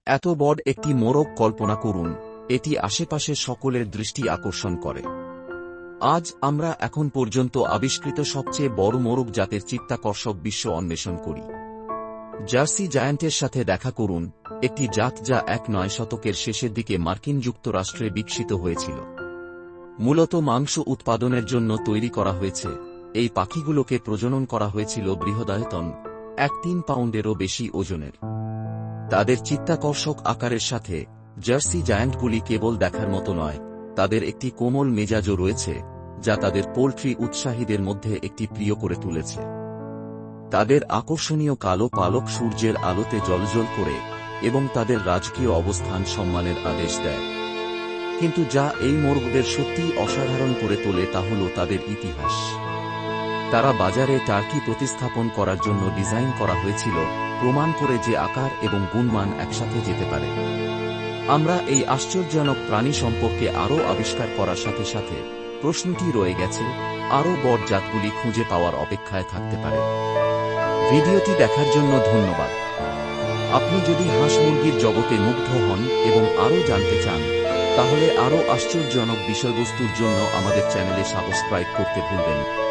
এত বড় একটি মোরগ কল্পনা করুন, এটি আশেপাশে সকলের দৃষ্টি আকর্ষণ করে। আজ আমরা এখন পর্যন্ত আবিষ্কৃত সবচেয়ে বড় মোরগ জাতের চিত্তাকর্ষক বিশ্ব অন্বেষণ করি। জার্সি জায়ান্টের সাথে দেখা করুন, একটি জাত যা ১৯ শতকের শেষের দিকে মার্কিন যুক্তরাষ্ট্রে বিকশিত হয়েছিল। মূলত মাংস উৎপাদনের জন্য তৈরি করা হয়েছে, এই পাখিগুলোকে প্রজনন করা হয়েছিল বৃহদায়তন ১-৩ পাউন্ডেরও বেশি ওজনের। তাদের চিত্তাকর্ষক আকারের সাথে জার্সি জায়ান্টগুলি কেবল দেখার মতো নয়, তাদের একটি কোমল মেজাজও রয়েছে, যা তাদের পোল্ট্রি উৎসাহীদের মধ্যে একটি প্রিয় করে তুলেছে। তাদের আকর্ষণীয় কালো পালক সূর্যের আলোতে জ্বলজ্বল করে এবং তাদের রাজকীয় অবস্থান সম্মানের আদেশ দেয়। কিন্তু যা এই মোরগদের সত্যিই অসাধারণ করে তোলে তা হল তাদের ইতিহাস। তারা বাজারে টার্কি প্রতিস্থাপন করার জন্য ডিজাইন করা হয়েছিল, প্রমাণ করে যে আকার এবং গুণমান একসাথে যেতে পারে। আমরা এই আশ্চর্যজনক প্রাণী সম্পর্কে আরও আবিষ্কার করার সাথে সাথে প্রশ্নটি রয়ে গেছে, আরও বড় জাতগুলি খুঁজে পাওয়ার অপেক্ষায় থাকতে পারে। ভিডিওটি দেখার জন্য ধন্যবাদ। আপনি যদি হাঁস মুরগির জগতে মুগ্ধ হন এবং আরও জানতে চান, তাহলে আরও আশ্চর্যজনক বিষয়বস্তুর জন্য আমাদের চ্যানেলে সাবস্ক্রাইব করতে ভুলবেন না।